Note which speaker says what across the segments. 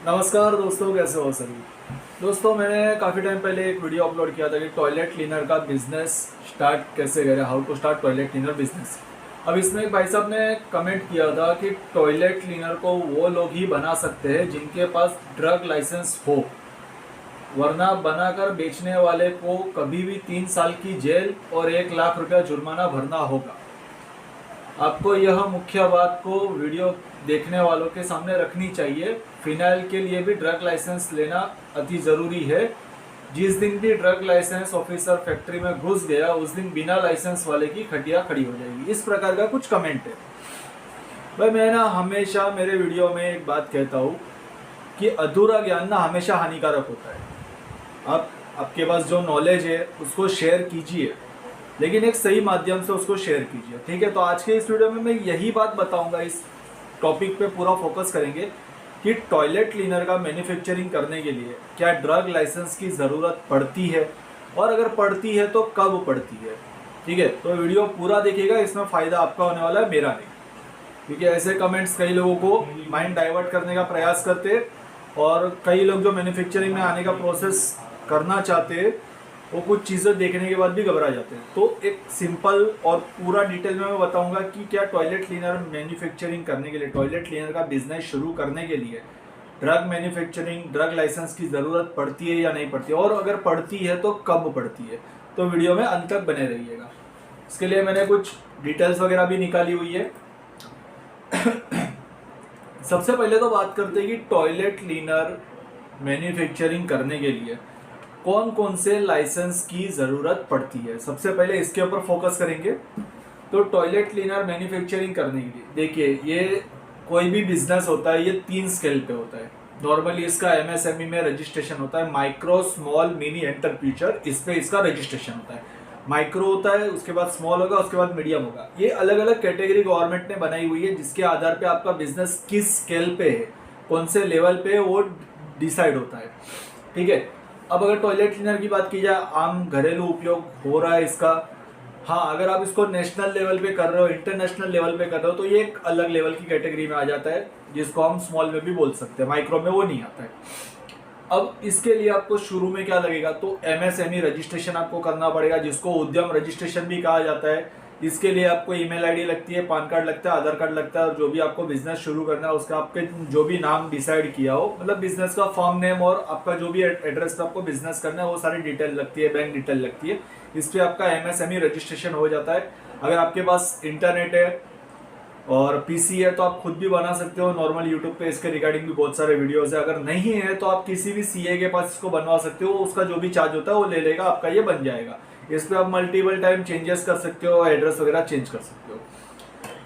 Speaker 1: नमस्कार दोस्तों, कैसे हो सभी। दोस्तों, मैंने काफ़ी टाइम पहले एक वीडियो अपलोड किया था कि टॉयलेट क्लीनर का बिजनेस स्टार्ट कैसे करें, how to start toilet cleaner business. अब इसमें एक भाई साहब ने कमेंट किया था कि टॉयलेट क्लीनर को वो लोग ही बना सकते हैं जिनके पास ड्रग लाइसेंस हो, वरना बनाकर बेचने वाले को कभी भी 3 साल की जेल और 1 लाख रुपया जुर्माना भरना होगा। आपको यह मुख्य बात को वीडियो देखने वालों के सामने रखनी चाहिए। फिनाइल के लिए भी ड्रग लाइसेंस लेना अति ज़रूरी है। जिस दिन भी ड्रग लाइसेंस ऑफिसर फैक्ट्री में घुस गया, उस दिन बिना लाइसेंस वाले की खटिया खड़ी हो जाएगी। इस प्रकार का कुछ कमेंट है। भाई, मैं ना हमेशा मेरे वीडियो में एक बात कहता हूँ कि अधूरा ज्ञान ना हमेशा हानिकारक होता है। आप आपके पास जो नॉलेज है उसको शेयर कीजिए, लेकिन एक सही माध्यम से उसको शेयर कीजिए, ठीक है। तो आज के इस वीडियो में मैं यही बात बताऊंगा, इस टॉपिक पे पूरा फोकस करेंगे कि टॉयलेट क्लीनर का मैन्युफैक्चरिंग करने के लिए क्या ड्रग लाइसेंस की ज़रूरत पड़ती है, और अगर पड़ती है तो कब पड़ती है, ठीक है। तो वीडियो पूरा देखिएगा, इसमें फ़ायदा आपका होने वाला है, मेरा नहीं। ठीक है, ऐसे कमेंट्स कई लोगों को माइंड डाइवर्ट करने का प्रयास करते हैं, और कई लोग जो मैन्युफैक्चरिंग में आने का प्रोसेस करना चाहते हैं वो कुछ चीज़ें देखने के बाद भी घबरा जाते हैं। तो एक सिंपल और पूरा डिटेल में मैं बताऊंगा कि क्या टॉयलेट क्लीनर मैन्युफैक्चरिंग करने के लिए, टॉयलेट क्लीनर का बिजनेस शुरू करने के लिए ड्रग मैन्युफैक्चरिंग, ड्रग लाइसेंस की ज़रूरत पड़ती है या नहीं पड़ती है, और अगर पड़ती है तो कब पड़ती है। तो वीडियो में अंत तक बने रहिएगा। इसके लिए मैंने कुछ डिटेल्स वगैरह भी निकाली हुई है। सबसे पहले तो बात करते हैं कि टॉयलेट क्लीनर मैन्युफैक्चरिंग करने के लिए कौन कौन से लाइसेंस की ज़रूरत पड़ती है। सबसे पहले इसके ऊपर फोकस करेंगे। तो टॉयलेट क्लीनर मैन्युफैक्चरिंग करने के लिए देखिए, ये कोई भी बिजनेस होता है, ये 3 स्केल पे होता है। नॉर्मली इसका एमएसएमई में रजिस्ट्रेशन होता है, माइक्रो स्मॉल मिनी एंटरप्राइजर, इस पे इसका रजिस्ट्रेशन होता है। माइक्रो होता है, उसके बाद स्मॉल होगा, उसके बाद मीडियम होगा। ये अलग अलग कैटेगरी गवर्नमेंट ने बनाई हुई है, जिसके आधार पे आपका बिजनेस किस स्केल पे है, कौन से लेवल पे है, वो डिसाइड होता है, ठीक है। अब अगर टॉयलेट क्लीनर की बात की जाए, आम घरेलू उपयोग हो रहा है इसका। हाँ, अगर आप इसको नेशनल लेवल पे कर रहे हो, इंटरनेशनल लेवल पे कर रहे हो, तो ये एक अलग लेवल की कैटेगरी में आ जाता है, जिसको हम स्मॉल में भी बोल सकते हैं, माइक्रो में वो नहीं आता है। अब इसके लिए आपको शुरू में क्या लगेगा, तो एमएसएमई रजिस्ट्रेशन आपको करना पड़ेगा, जिसको उद्यम रजिस्ट्रेशन भी कहा जाता है। इसके लिए आपको ईमेल आईडी लगती है, पान कार्ड लगता है, आधार कार्ड लगता है, और जो भी आपको बिजनेस शुरू करना है उसका आपके जो भी नाम डिसाइड किया हो, मतलब बिजनेस का फॉर्म नेम और आपका जो भी एड्रेस पे आपको बिजनेस करना है, वो सारी डिटेल लगती है, बैंक डिटेल लगती है। इस पर आपका एमएसएमई रजिस्ट्रेशन हो जाता है। अगर आपके पास इंटरनेट है और पीसी है तो आप खुद भी बना सकते हो। नॉर्मल यूट्यूब पे इसके रिगार्डिंग भी बहुत सारे वीडियोस है। अगर नहीं है तो आप किसी भी सीए के पास इसको बनवा सकते हो, उसका जो भी चार्ज होता है वो ले लेगा, आपका ये बन जाएगा। इस पे आप मल्टीपल टाइम चेंजेस कर सकते हो, एड्रेस वगैरह चेंज कर सकते हो।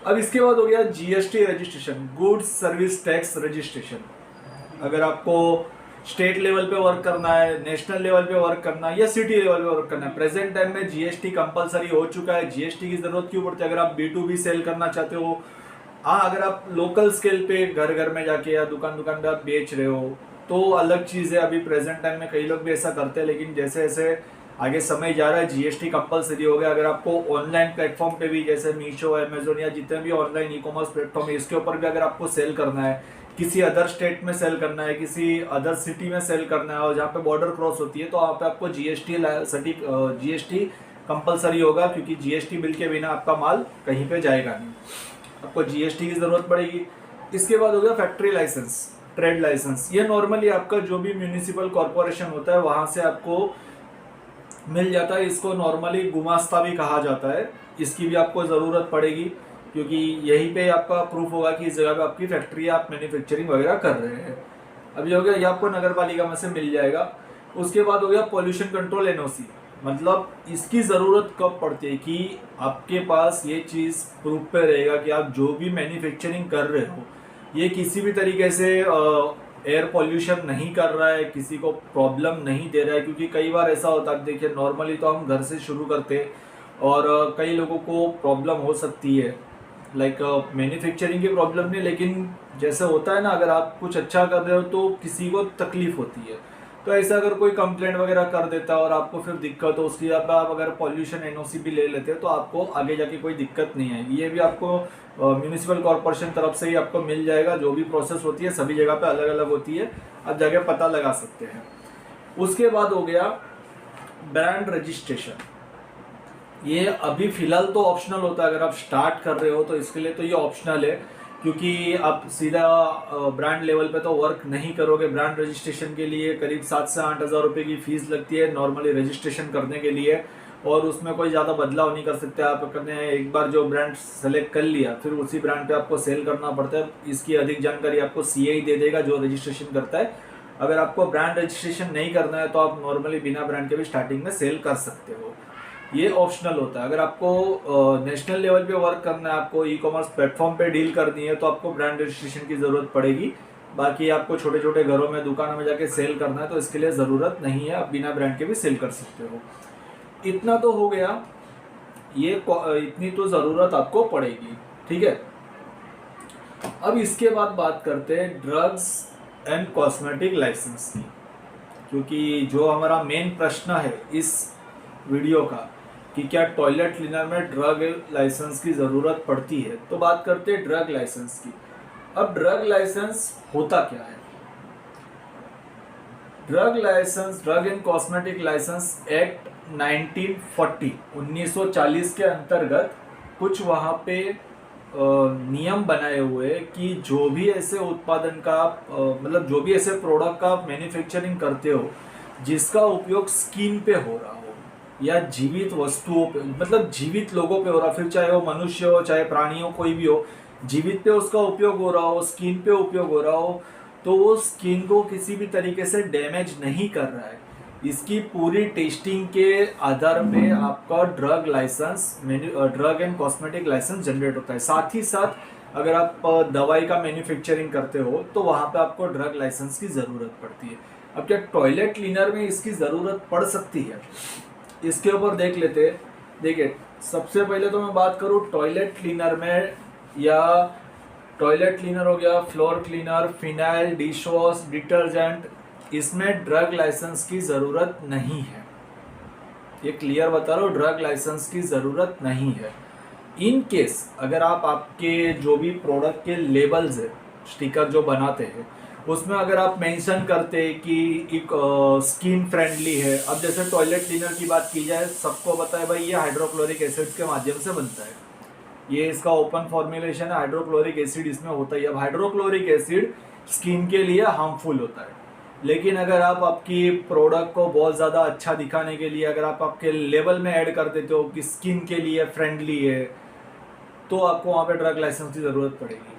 Speaker 1: अब इसके बाद हो गया GST registration, goods service tax registration. अगर आपको स्टेट लेवल पे वर्क करना है, नेशनल लेवल पे वर्क करना है, या सिटी लेवल पे वर्क करना है, प्रेजेंट टाइम में जीएसटी कंपलसरी हो चुका है। जीएसटी की जरूरत क्यों पड़ती है, अगर आप B2B सेल करना चाहते हो। हाँ, अगर आप लोकल स्केल पे घर घर में जाके या दुकान दुकान पे आप बेच रहे हो तो अलग चीज़ है। अभी प्रेजेंट टाइम में कई लोग भी ऐसा करते हैं, लेकिन जैसे जैसे आगे समय जा रहा है जीएसटी कंपलसरी हो गया। अगर आपको ऑनलाइन प्लेटफॉर्म पे भी, जैसे मीशो, अमेजोन या जितने भी ऑनलाइन ई कॉमर्स प्लेटफॉर्म है, इसके ऊपर भी अगर आपको सेल करना है, किसी अदर स्टेट में सेल करना है, किसी अदर सिटी में सेल करना है, और जहाँ पे बॉर्डर क्रॉस होती है, तो वहाँ पे आपको जीएसटी कंपलसरी होगा, क्योंकि जीएसटी बिल के बिना आपका माल कहीं पे जाएगा नहीं, आपको जीएसटी की जरूरत पड़ेगी। इसके बाद हो गया फैक्ट्री लाइसेंस, ट्रेड लाइसेंस। ये नॉर्मली आपका जो भी म्यूनिसिपल कॉर्पोरेशन होता है वहां से आपको मिल जाता है। इसको नॉर्मली गुमास्ता भी कहा जाता है। इसकी भी आपको ज़रूरत पड़ेगी, क्योंकि यहीं पे आपका प्रूफ होगा कि इस जगह पे आपकी फैक्ट्री, आप मैन्युफैक्चरिंग वगैरह कर रहे हैं। अब ये हो गया, ये आपको नगर पालिका में से मिल जाएगा। उसके बाद हो गया पॉल्यूशन कंट्रोल एनओसी। मतलब इसकी ज़रूरत कब पड़ती है कि आपके पास ये चीज़ प्रूफ पे रहेगा कि आप जो भी मैन्युफैक्चरिंग कर रहे हो, ये किसी भी तरीके से एयर पॉल्यूशन नहीं कर रहा है, किसी को प्रॉब्लम नहीं दे रहा है। क्योंकि कई बार ऐसा होता है, देखिए नॉर्मली तो हम घर से शुरू करते हैं, और कई लोगों को प्रॉब्लम हो सकती है, लाइक मैन्युफैक्चरिंग की प्रॉब्लम नहीं, लेकिन जैसे होता है ना, अगर आप कुछ अच्छा कर रहे हो तो किसी को तकलीफ होती है। तो ऐसा अगर कोई कंप्लेंट वगैरह कर देता है और आपको फिर दिक्कत हो, उसकी आप अगर पॉल्यूशन एनओसी भी ले लेते हैं तो आपको आगे जाके कोई दिक्कत नहीं आएगी। ये भी आपको म्यूनिसिपल कॉर्पोरेशन तरफ से ही आपको मिल जाएगा। जो भी प्रोसेस होती है सभी जगह पे अलग अलग होती है, आप जाके पता लगा सकते हैं। उसके बाद हो गया ब्रांड रजिस्ट्रेशन। ये अभी फिलहाल तो ऑप्शनल होता है, अगर आप स्टार्ट कर रहे हो तो इसके लिए तो ये ऑप्शनल है, क्योंकि आप सीधा ब्रांड लेवल पे तो वर्क नहीं करोगे। ब्रांड रजिस्ट्रेशन के लिए करीब 7 से 8 हज़ार रुपये की फीस लगती है नॉर्मली रजिस्ट्रेशन करने के लिए, और उसमें कोई ज़्यादा बदलाव नहीं कर सकते आप। करने एक बार जो ब्रांड सेलेक्ट कर लिया फिर उसी ब्रांड पे आपको सेल करना पड़ता है। इसकी अधिक जानकारी आपको सीए ही दे देगा जो रजिस्ट्रेशन करता है। अगर आपको ब्रांड रजिस्ट्रेशन नहीं करना है तो आप नॉर्मली बिना ब्रांड के भी स्टार्टिंग में सेल कर सकते हो, ये ऑप्शनल होता है। अगर आपको नेशनल लेवल पे वर्क करना है, आपको ई कॉमर्स प्लेटफॉर्म पे डील करनी है तो आपको ब्रांड रजिस्ट्रेशन की ज़रूरत पड़ेगी। बाकी आपको छोटे छोटे घरों में दुकानों में जाके सेल करना है तो इसके लिए ज़रूरत नहीं है, आप बिना ब्रांड के भी सेल कर सकते हो। इतना तो हो गया, ये इतनी तो ज़रूरत आपको पड़ेगी, ठीक है। अब इसके बाद बात करते हैं ड्रग्स एंड कॉस्मेटिक लाइसेंस की, क्योंकि जो हमारा मेन प्रश्न है इस वीडियो का कि क्या टॉयलेट क्लीनर में ड्रग लाइसेंस की ज़रूरत पड़ती है, तो बात करते हैं ड्रग लाइसेंस की। अब ड्रग लाइसेंस होता क्या है? Drug licence, drug and cosmetic licence act 1940 के अंतर्गत कुछ वहाँ पे नियम बनाए हुए कि जो भी ऐसे उत्पादन का मतलब जो भी ऐसे प्रोडक्ट का आप मैन्युफैक्चरिंग करते हो जिसका उपयोग स्किन पे हो रहा हो या जीवित वस्तुओं पे, मतलब जीवित लोगों पे हो रहा, फिर चाहे वो मनुष्य हो चाहे प्राणी हो, कोई भी हो, जीवित पे उसका उपयोग हो रहा हो, स्किन पे उपयोग हो रहा हो, तो वो स्किन को किसी भी तरीके से डैमेज नहीं कर रहा है। इसकी पूरी टेस्टिंग के आधार पे आपका drug licence, drug and cosmetic licence generate होता है। साथ ही साथ अगर आप दवाई का मैन्युफैक्चरिंग करते हो तो वहाँ पे आपको ड्रग लाइसेंस की ज़रूरत पड़ती है। अब क्या टॉयलेट क्लीनर में इसकी ज़रूरत पड़ सकती है? इसके ऊपर देख लेते। देखिए, सबसे पहले तो मैं बात करूँ टॉयलेट क्लीनर में, या टॉयलेट क्लीनर हो गया, floor cleaner, phenyl, dish wash, detergent, इसमें ड्रग लाइसेंस की ज़रूरत नहीं है। ये क्लियर बता रहा हूँ, ड्रग लाइसेंस की ज़रूरत नहीं है। इन केस अगर आप आपके जो भी प्रोडक्ट के लेबल्स है, स्टिकर जो बनाते हैं, उसमें अगर आप मेंशन करते हैं कि एक स्किन फ्रेंडली है। अब जैसे टॉयलेट क्लीनर की बात की जाए, सबको पता है भाई ये हाइड्रोक्लोरिक एसिड के माध्यम से बनता है, ये इसका ओपन फॉर्मुलेशन है, हाइड्रोक्लोरिक एसिड इसमें होता है। अब हाइड्रोक्लोरिक एसिड स्किन के लिए हार्मफुल होता है, लेकिन अगर आप आपकी प्रोडक्ट को बहुत ज़्यादा अच्छा दिखाने के लिए अगर आप आपके लेबल में ऐड कर देते हो कि स्किन के लिए फ्रेंडली है, तो आपको वहाँ पे ड्रग लाइसेंस की ज़रूरत पड़ेगी।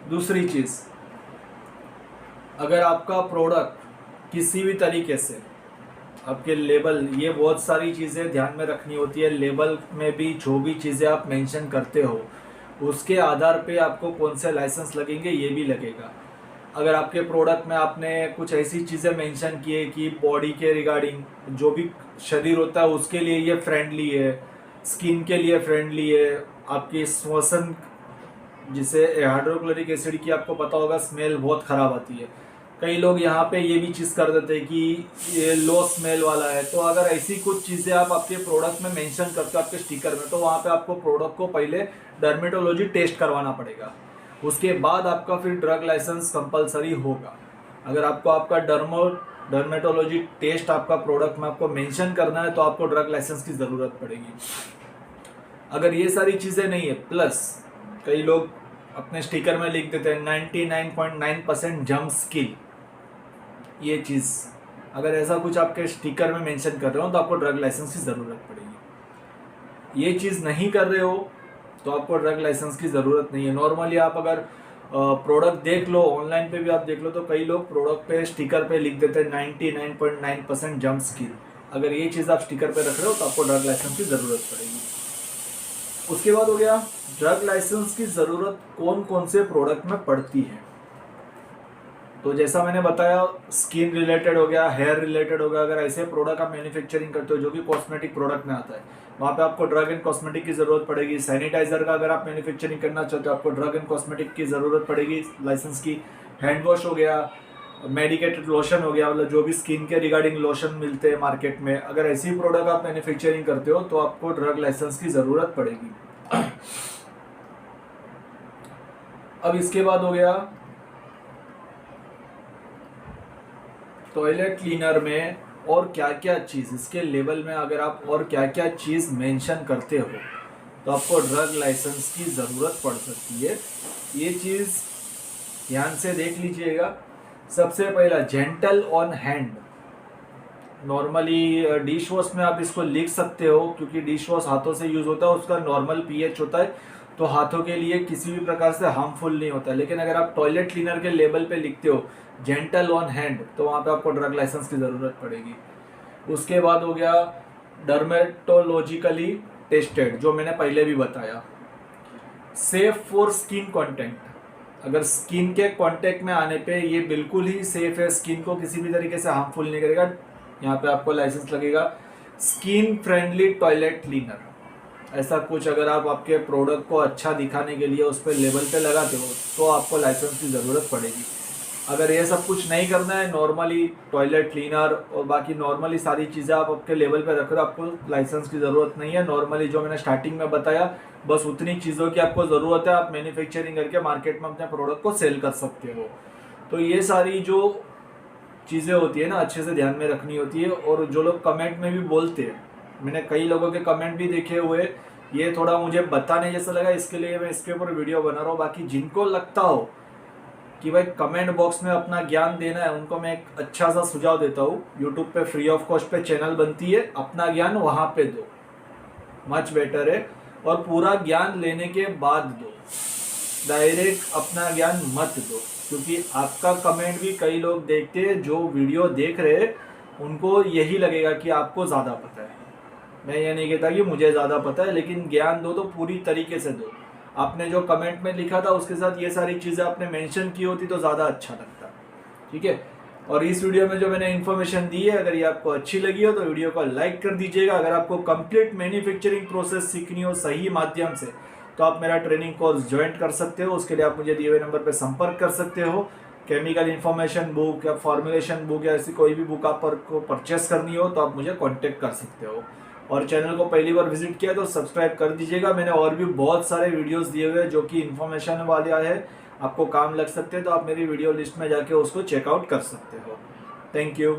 Speaker 1: दूसरी चीज़, अगर आपका प्रोडक्ट किसी भी तरीके से आपके लेबल, ये बहुत सारी चीज़ें ध्यान में रखनी होती है, लेबल में भी जो भी चीज़ें आप मेंशन करते हो उसके आधार पे आपको कौन से लाइसेंस लगेंगे ये भी लगेगा। अगर आपके प्रोडक्ट में आपने कुछ ऐसी चीज़ें मेंशन की है कि बॉडी के रिगार्डिंग, जो भी शरीर होता है उसके लिए ये फ्रेंडली है, स्किन के लिए फ्रेंडली है, आपके श्वसन, जिसे हाइड्रोक्लोरिक एसिड की आपको पता होगा स्मेल बहुत ख़राब आती है, कई लोग यहाँ पे ये भी चीज़ कर देते हैं कि ये लो स्मेल वाला है। तो अगर ऐसी कुछ चीज़ें आप आपके प्रोडक्ट में मेंशन करते हो आपके स्टिकर में, तो वहाँ पे आपको प्रोडक्ट को पहले डर्मेटोलॉजी टेस्ट करवाना पड़ेगा, उसके बाद आपका फिर ड्रग लाइसेंस कंपलसरी होगा। अगर आपको आपका डर्मेटोलॉजी टेस्ट आपका प्रोडक्ट में आपको मेंशन करना है तो आपको ड्रग लाइसेंस की ज़रूरत पड़ेगी। अगर ये सारी चीज़ें नहीं है, प्लस कई लोग अपने स्टिकर में लिख देते हैं 99.9% जम्प स्किल, ये चीज़ अगर ऐसा कुछ आपके स्टिकर में मेंशन कर रहे हो तो आपको ड्रग लाइसेंस की ज़रूरत पड़ेगी। ये चीज़ नहीं कर रहे हो तो आपको ड्रग लाइसेंस की ज़रूरत नहीं है। नॉर्मली आप अगर प्रोडक्ट देख लो, ऑनलाइन पे भी आप देख लो, तो कई लोग प्रोडक्ट पे स्टिकर पे लिख देते हैं 99.9% जम्प स्किल। अगर ये चीज़ आप स्टिकर पे रख रहे हो तो आपको ड्रग लाइसेंस की ज़रूरत पड़ेगी। उसके बाद हो गया ड्रग लाइसेंस की ज़रूरत कौन कौन से प्रोडक्ट में पड़ती है। तो जैसा मैंने बताया, स्किन रिलेटेड हो गया, हेयर रिलेटेड हो गया। अगर ऐसे प्रोडक्ट आप मैन्युफैक्चरिंग करते हो जो कि कॉस्मेटिक प्रोडक्ट में आता है, वहाँ पे आपको ड्रग एंड कॉस्मेटिक की ज़रूरत पड़ेगी। सैनिटाइजर का अगर आप मैन्युफैक्चरिंग करना चाहते हो आपको ड्रग एंड कॉस्मेटिक की ज़रूरत पड़ेगी लाइसेंस की। हैंड वॉश हो गया, मेडिकेटेड लोशन हो गया, मतलब जो भी स्किन के रिगार्डिंग लोशन मिलते हैं मार्केट में, अगर ऐसी प्रोडक्ट आप मैन्युफैक्चरिंग करते हो तो आपको ड्रग लाइसेंस की ज़रूरत पड़ेगी। अब इसके बाद हो गया टॉयलेट क्लीनर में और क्या क्या चीज़, इसके लेवल में अगर आप और क्या क्या चीज़ मेंशन करते हो तो आपको ड्रग लाइसेंस की ज़रूरत पड़ सकती है। ये चीज़ ध्यान से देख लीजिएगा। सबसे पहला, gentle on hand. Normally dish wash में आप इसको लिख सकते हो क्योंकि डिश वॉश हाथों से यूज़ होता है, उसका नॉर्मल पीएच होता है, तो हाथों के लिए किसी भी प्रकार से हार्मफुल नहीं होता है। लेकिन अगर आप टॉयलेट क्लीनर के लेबल पे लिखते हो जेंटल ऑन हैंड तो वहाँ पे आपको ड्रग लाइसेंस की ज़रूरत पड़ेगी। उसके बाद हो गया डर्मेटोलॉजिकली टेस्टेड, जो मैंने पहले भी बताया। सेफ फॉर स्किन कॉन्टेक्ट, अगर स्किन के कांटेक्ट में आने पे ये बिल्कुल ही सेफ है, स्किन को किसी भी तरीके से हार्मफुल नहीं करेगा, यहाँ पे आपको लाइसेंस लगेगा। स्किन फ्रेंडली टॉयलेट क्लीनर, ऐसा कुछ अगर आप आपके प्रोडक्ट को अच्छा दिखाने के लिए उस पर लेबल पे लगाते हो तो आपको लाइसेंस की ज़रूरत पड़ेगी। अगर ये सब कुछ नहीं करना है, नॉर्मली टॉयलेट क्लीनर और बाकी नॉर्मली सारी चीज़ें आप आपके लेवल पे रख रहे हो, आपको लाइसेंस की ज़रूरत नहीं है। नॉर्मली जो मैंने स्टार्टिंग में बताया बस उतनी चीज़ों की आपको ज़रूरत है, आप मैन्युफैक्चरिंग करके मार्केट में अपने प्रोडक्ट को सेल कर सकते हो। तो ये सारी जो चीज़ें होती है ना, अच्छे से ध्यान में रखनी होती है। और जो लोग कमेंट में भी बोलते हैं, मैंने कई लोगों के कमेंट भी देखे हुए, ये थोड़ा मुझे बताने जैसा लगा, इसके लिए मैं इसके ऊपर वीडियो बना रहा हूँ। बाकी जिनको लगता हो कि भाई कमेंट बॉक्स में अपना ज्ञान देना है, उनको मैं एक अच्छा सा सुझाव देता हूँ। यूट्यूब पे फ्री ऑफ कॉस्ट पे चैनल बनती है, अपना ज्ञान वहाँ पे दो, मच बेटर है। और पूरा ज्ञान लेने के बाद दो, डायरेक्ट अपना ज्ञान मत दो, क्योंकि आपका कमेंट भी कई लोग देखते हैं, जो वीडियो देख रहे हैं उनको यही लगेगा कि आपको ज़्यादा पता है। मैं ये नहीं कहता कि मुझे ज़्यादा पता है, लेकिन ज्ञान दो तो पूरी तरीके से दो। आपने जो कमेंट में लिखा था उसके साथ ये सारी चीज़ें आपने मेंशन की होती तो ज़्यादा अच्छा लगता, ठीक है। और इस वीडियो में जो मैंने इन्फॉर्मेशन दी है, अगर ये आपको अच्छी लगी हो तो वीडियो को लाइक कर दीजिएगा। अगर आपको कंप्लीट मैन्युफैक्चरिंग प्रोसेस सीखनी हो सही माध्यम से तो आप मेरा ट्रेनिंग कोर्स ज्वाइन कर सकते हो। उसके लिए आप मुझे दिए हुए नंबर पर संपर्क कर सकते हो। केमिकल इन्फॉर्मेशन बुक या फॉर्मुलेशन बुक या ऐसी कोई भी बुक आपको परचेस करनी हो तो आप मुझे कॉन्टेक्ट कर सकते हो। और चैनल को पहली बार विजिट किया तो सब्सक्राइब कर दीजिएगा। मैंने और भी बहुत सारे वीडियोस दिए हुए हैं जो कि इन्फॉर्मेशन वाले है, आपको काम लग सकते हैं, तो आप मेरी वीडियो लिस्ट में जाके उसको चेकआउट कर सकते हो। Thank you.